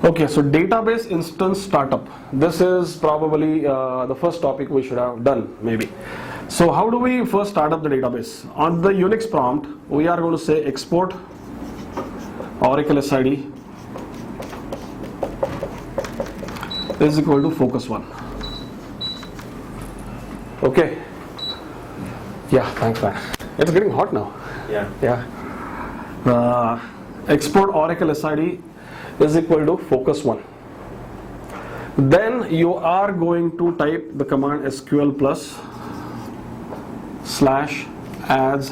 Okay, so database instance startup. This is probably the first topic we should have done, maybe. So how do we first start up the database? On the Unix prompt, we are going to say export Oracle SID is equal to focus1. Okay. Yeah, thanks, man. It's getting hot now. Yeah. Export Oracle SID is equal to focus1. Then you are going to type the command SQL plus /as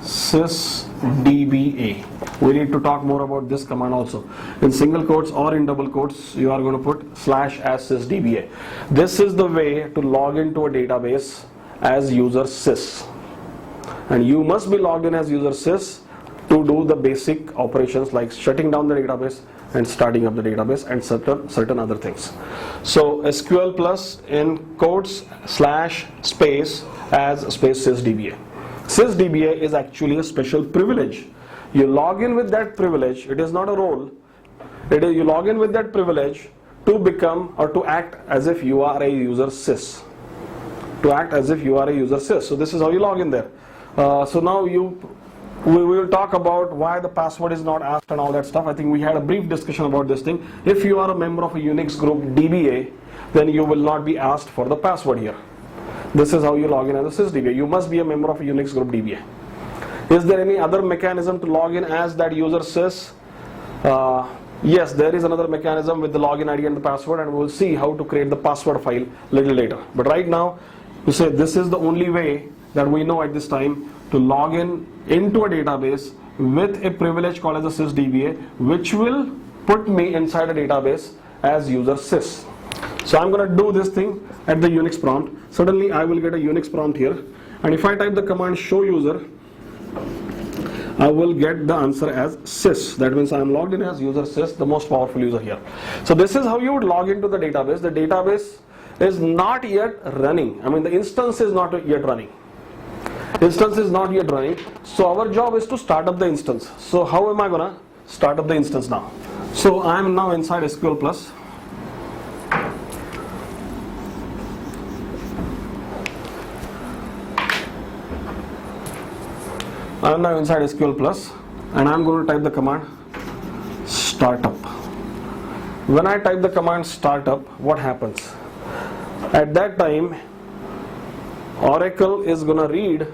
sysdba. We need to talk more about this command also. In single quotes or in double quotes, you are going to put /as sysdba. This is the way to log into a database as user sys. And you must be logged in as user sys to do the basic operations like shutting down the database and starting up the database and certain other things. So SQL plus in quotes /space as space sysdba. Sysdba is actually a special privilege. You log in with that privilege. It is not a role. You log in with that privilege to become or to act as if you are a user sys. To act as if you are a user sys. So this is how you log in there. So now we will talk about why the password is not asked and all that stuff. I think we had a brief discussion about this thing. If you are a member of a Unix group DBA, then you will not be asked for the password here. This is how you log in as a sysdba. You must be a member of a Unix group DBA. Is there any other mechanism to log in as that user sys? Yes, there is another mechanism with the login ID and the password, and we will see how to create the password file little later. But right now, you say this is the only way that we know at this time to log in into a database with a privilege called as a sysdba, which will put me inside a database as user sys. So I'm going to do this thing at the Unix prompt. Suddenly I will get a Unix prompt here, and if I type the command show user, I will get the answer as sys. That means I am logged in as user sys, the most powerful user here. So this is how you would log into the database. The database is not yet running. I mean, the instance is not yet running. Instance is not yet running. So our job is to start up the instance. So how am I gonna start up the instance now? So I am now inside SQL plus. I am now inside SQL plus, and I am going to type the command startup. When I type the command startup, what happens? At that time, Oracle is going to read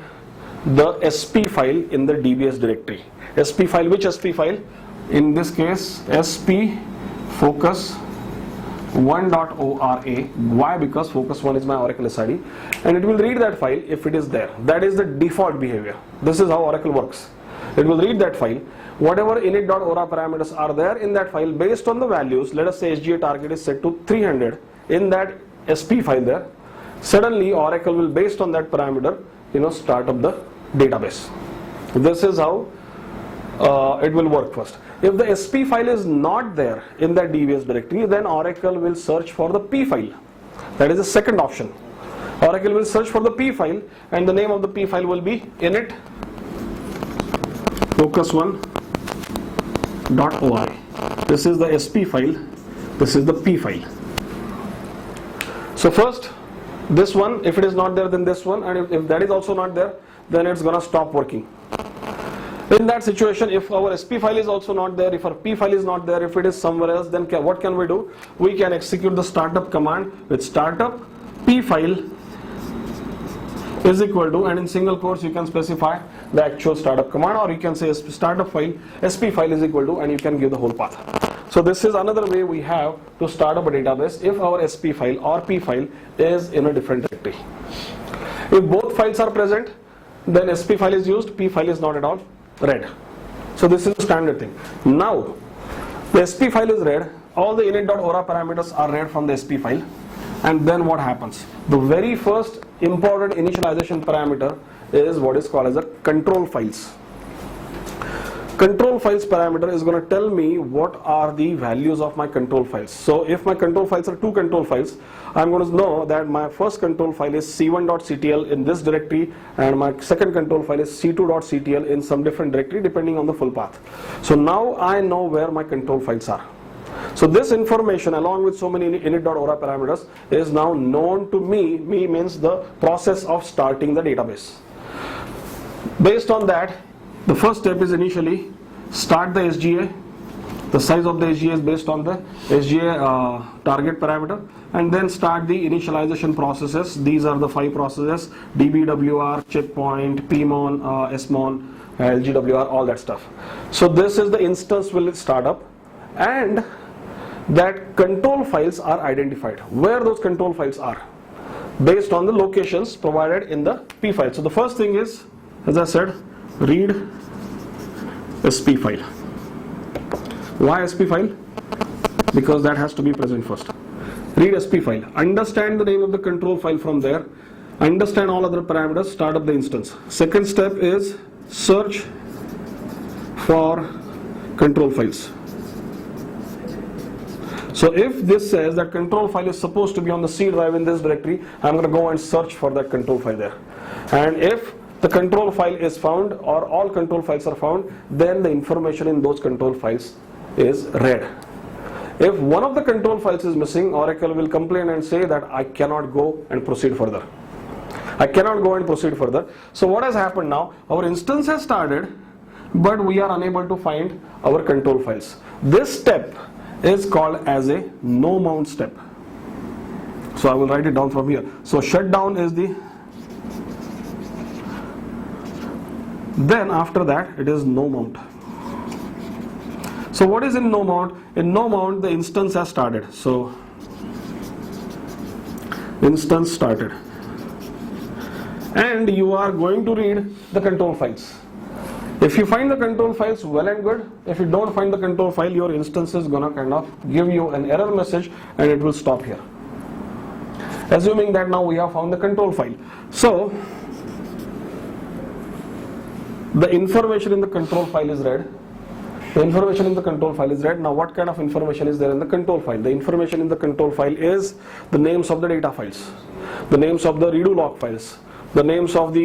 the SP file in the DBS directory. SP file, which SP file? In this case, SP focus1.ora. Why? Because focus1 is my Oracle SID, and it will read that file if it is there. That is the default behavior. This is how Oracle works. It will read that file. Whatever init.ora parameters are there in that file, based on the values, let us say SGA target is set to 300 in that SP file there. Suddenly Oracle will, based on that parameter, start up the database. This is how it will work first. If the SP file is not there in that DBS directory, then Oracle will search for the P file. That is the second option. Oracle will search for the P file, and the name of the P file will be init focus1.ora. This is the SP file. This is the P file. So first, this one, if it is not there, then this one, and if that is also not there, then it's gonna stop working. In that situation, if our SP file is also not there, if our P file is not there, if it is somewhere else, then what can we do? We can execute the startup command with startup P file is equal to, and in single quotes you can specify the actual startup command, or you can say startup file SP file is equal to, and you can give the whole path. So this is another way we have to start up a database if our SP file or P file is in a different directory. If both files are present, then SP file is used, P file is not at all read. So this is the standard thing. Now the SP file is read, all the init.ora parameters are read from the SP file, and then what happens? The very first important initialization parameter is what is called as a control files. Control files parameter is going to tell me what are the values of my control files. So if my control files are two control files, I'm going to know that my first control file is c1.ctl in this directory, and my second control file is c2.ctl in some different directory depending on the full path. So now I know where my control files are. So this information along with so many init.ora parameters is now known to me. Me means the process of starting the database. Based on that, the first step is initially start the SGA. The size of the SGA is based on the SGA target parameter, and then start the initialization processes. These are the 5 processes: DBWR, checkpoint, PMON, SMON, LGWR, all that stuff. So this is the instance will start up, and that control files are identified. Where those control files are based on the locations provided in the P file. So the first thing is, as I said, read SP file. Why SP file? Because that has to be present first. Read SP file. Understand the name of the control file from there. Understand all other parameters. Start up the instance. Second step is search for control files. So if this says that control file is supposed to be on the C drive in this directory, I'm going to go and search for that control file there. And if the control file is found, or all control files are found, then the information in those control files is read. If one of the control files is missing, Oracle will complain and say that I cannot go and proceed further. I cannot go and proceed further. So what has happened now? Our instance has started, but we are unable to find our control files. This step is called as a no mount step. So I will write it down from here. So shutdown is the, then after that it is no mount. So what is in no mount? In no mount the instance has started. So instance started, and you are going to read the control files. If you find the control files, well and good. If you don't find the control file, your instance is gonna kind of give you an error message and it will stop here. Assuming that now we have found the control file. So the information in the control file is read. The information in the control file is read. Now what kind of information is there in the control file? The information in the control file is the names of the data files, the names of the redo log files, the names of the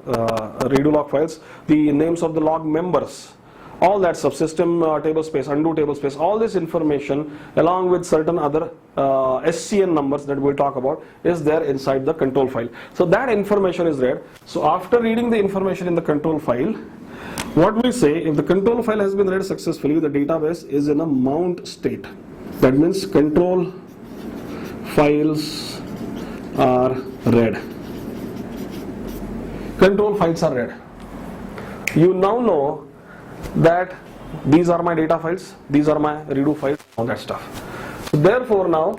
redo log files, the names of the log members, all that subsystem table space, undo table space, all this information along with certain other SCN numbers that we'll talk about is there inside the control file. So that information is read. So after reading the information in the control file, what we say, if the control file has been read successfully, the database is in a mount state. That means control files are read. Control files are read. You now know that these are my data files, these are my redo files, all that stuff. So therefore now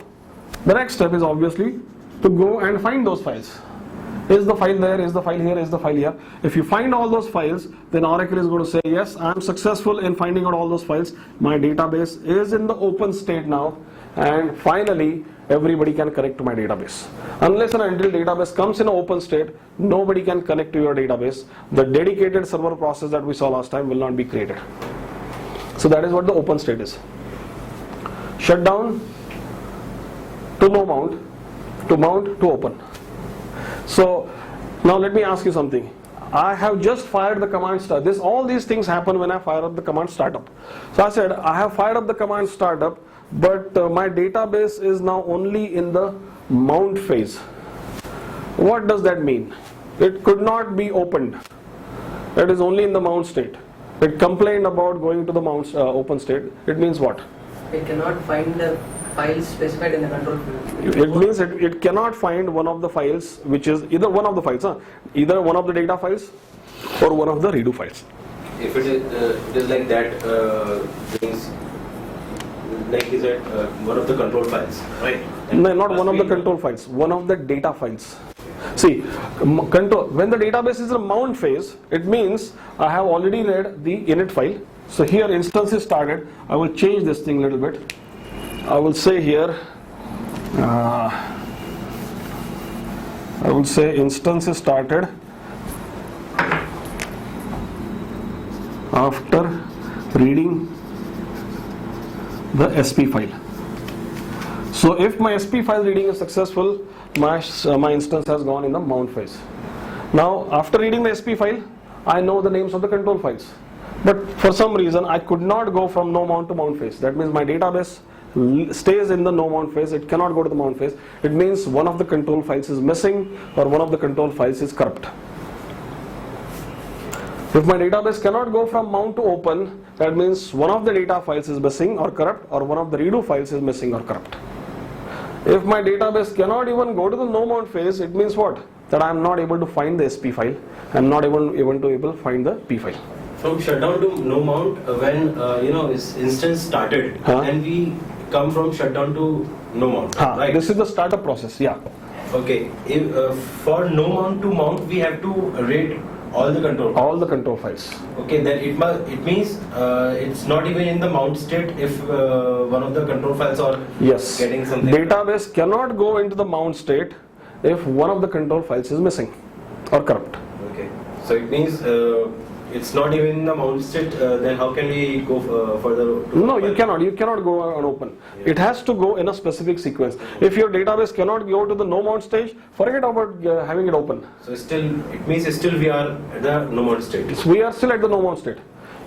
the next step is obviously to go and find those files. Is the file there? Is the file here? Is the file here? If you find all those files, then Oracle is going to say, yes, I am successful in finding out all those files. My database is in the open state now, and finally everybody can connect to my database. Unless and until database comes in an open state, nobody can connect to your database. The dedicated server process that we saw last time will not be created. So that is what the open state is. Shutdown to no mount, to mount to open. So now let me ask you something. I have just fired the command start. All these things happen when I fire up the command startup. So I said I have fired up the command startup, but my database is now only in the mount phase. What does that mean? It could not be opened. It is only in the mount state. It complained about going to the mount open state. It means what? It cannot find the files specified in the control field. It means it cannot find one of the files, which is either one of the files, either one of the data files or one of the redo files. If it is like that, things like is it one of the control files, right? No, not one of the control files, one of the data files. See, control, when the database is in a mount phase, it means I have already read the init file. So here instance is started. I will change this thing a little bit. I will say here, I will say instance is started after reading the SP file. So if my SP file reading is successful, my instance has gone in the mount phase. Now after reading the SP file, I know the names of the control files. But for some reason I could not go from no mount to mount phase. That means my database stays in the no mount phase, it cannot go to the mount phase. It means one of the control files is missing or one of the control files is corrupt. If my database cannot go from mount to open, that means one of the data files is missing or corrupt, or one of the redo files is missing or corrupt. If my database cannot even go to the no mount phase, it means what? That I am not able to find the SP file, I am not even to find the P file. From shutdown to no mount, when this instance started, and we come from shutdown to no mount, right? This is the startup process, yeah. Okay, if, for no mount to mount, we have to read all the control files. All the control files. Okay, then it means it's not even in the mount state if one of the control files are getting something. Database cannot go into the mount state if one of the control files is missing or corrupt. Okay, so it means it's not even in the mount state, then how can we go further? No, you cannot go on open. Yeah. It has to go in a specific sequence. If your database cannot go to the no mount stage, forget about having it open. So it means still we are at the no mount state. So we are still at the no mount state.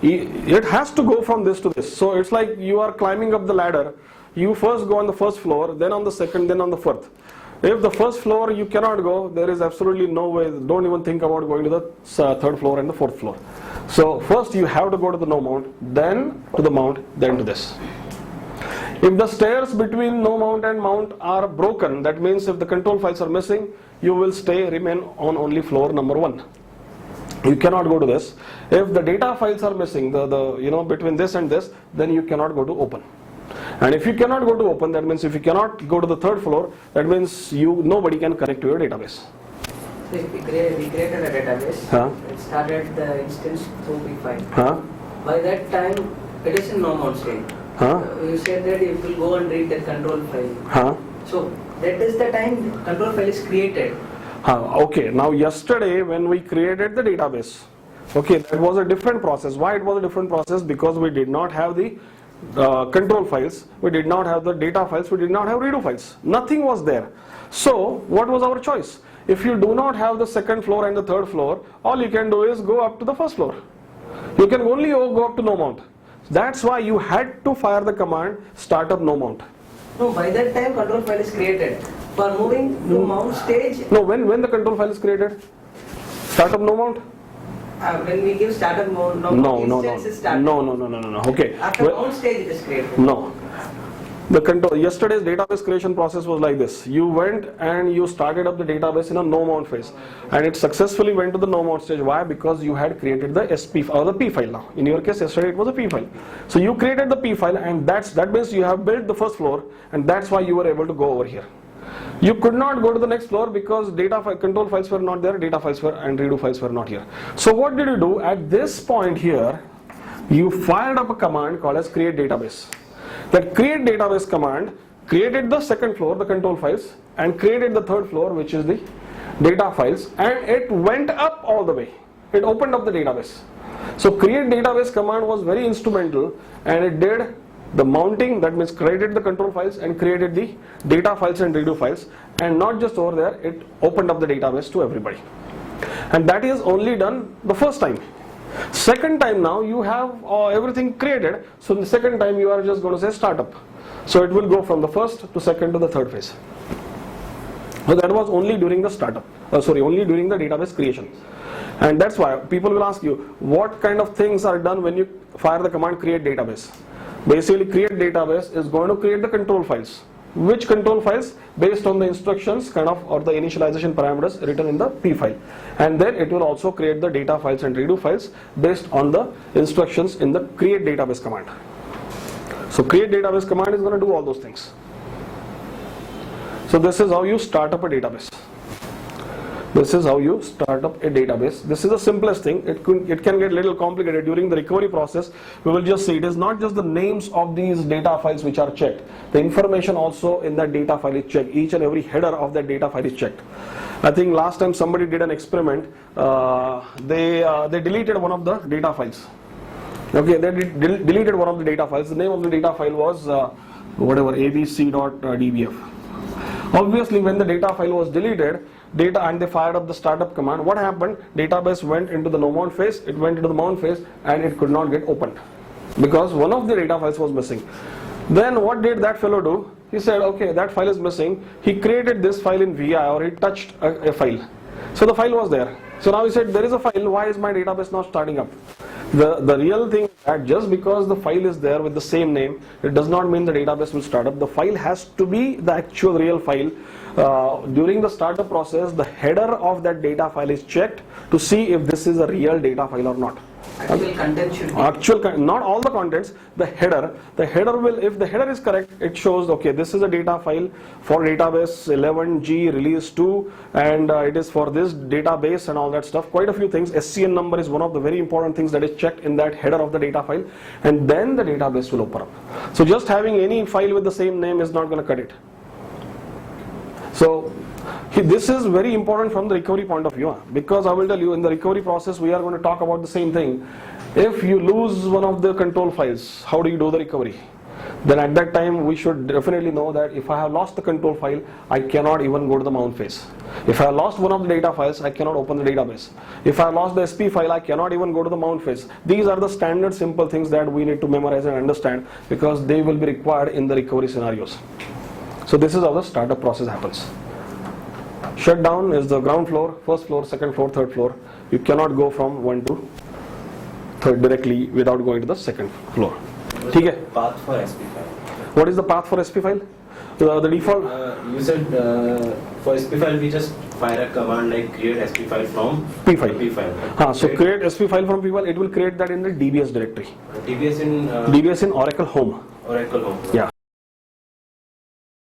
It has to go from this to this. So it's like you are climbing up the ladder. You first go on the first floor, then on the second, then on the fourth. If the first floor you cannot go, there is absolutely no way, don't even think about going to the third floor and the fourth floor. So first you have to go to the no mount, then to the mount, then to this. If the stairs between no mount and mount are broken, that means if the control files are missing, you will remain on only floor number 1. You cannot go to this. If the data files are missing, between this and this, then you cannot go to open. And if you cannot go to open, that means if you cannot go to the third floor, that means nobody can connect to your database. So if we created a database, it started the instance through P5. By that time, it is in no mount state. You said that it will go and read the control file. So that is the time control file is created. Okay, now yesterday when we created the database, okay, that was a different process. Why it was a different process? Because we did not have the control files, we did not have the data files, we did not have redo files. Nothing was there. So what was our choice? If you do not have the second floor and the third floor, all you can do is go up to the first floor. You can only go up to no mount. That's why you had to fire the command startup no mount. No, by that time control file is created. For moving to mount stage. No, when the control file is created? Startup no mount? When we give startup mode, no. Okay. After mount stage it is created. No. Yesterday's database creation process was like this. You went and you started up the database in a no mount phase, and it successfully went to the no mount stage. Why? Because you had created the SP or the P file now. In your case, yesterday it was a P file. So you created the P file, and that means you have built the first floor, and that's why you were able to go over here. You could not go to the next floor because control files were not there, data files were and redo files were not here. So what did you do? At this point here, you fired up a command called as create database. That create database command created the second floor, the control files, and created the third floor, which is the data files, and it went up all the way. It opened up the database. So create database command was very instrumental, and it did the mounting, that means created the control files and created the data files and redo files, and not just over there, it opened up the database to everybody. And that is only done the first time. Second time now you have everything created, so the second time you are just going to say startup. So it will go from the first to second to the third phase. So that was only during the startup, only during the database creation. And that's why people will ask you, what kind of things are done when you fire the command create database? Basically, create database is going to create the control files. Which control files? Based on the instructions or the initialization parameters written in the P file. And then it will also create the data files and redo files based on the instructions in the create database command. So create database command is going to do all those things. So this is how you start up a database. This is how you start up a database. This is the simplest thing. It can get a little complicated during the recovery process. We will just see it is not just the names of these data files which are checked. The information also in that data file is checked. Each and every header of that data file is checked. I think last time somebody did an experiment. They deleted one of the data files. Okay, they deleted one of the data files. The name of the data file was abc.dbf. Obviously, when the data file was deleted, data and they fired up the startup command. What happened? Database went into the no mount phase, it went into the mount phase, and it could not get opened because one of the data files was missing. Then what did that fellow do? He said, okay, that file is missing. He created this file in VI, or he touched a file. So the file was there. So now he said, there is a file, why is my database not starting up? The real thing is that just because the file is there with the same name, it does not mean the database will start up. The file has to be the actual real file. During the startup process, the header of that data file is checked to see if this is a real data file or not. Actual content should be. Not all the contents, the header. The header will, if the header is correct, it shows, okay, this is a data file for database 11G release 2, and it is for this database and all that stuff. Quite a few things. SCN number is one of the very important things that is checked in that header of the data file, and then the database will open up. So just having any file with the same name is not going to cut it. So this is very important from the recovery point of view, because I will tell you, in the recovery process we are going to talk about the same thing. If you lose one of the control files, how do you do the recovery? Then at that time we should definitely know that if I have lost the control file, I cannot even go to the mount phase. If I have lost one of the data files, I cannot open the database. If I have lost the SP file, I cannot even go to the mount phase. These are the standard simple things that we need to memorize and understand, because they will be required in the recovery scenarios. So this is how the startup process happens. Shutdown is the ground floor, first floor, second floor, third floor. You cannot go from 1 to 3rd directly without going to the second floor. What is the path for SP file? What is the path for SP file? The default. You said for SP file we just fire a command like create SP file from P file. P file. So create SP file from P file. It will create that in the DBS directory. DBS in DBS in Oracle Home. Oracle Home. Yeah.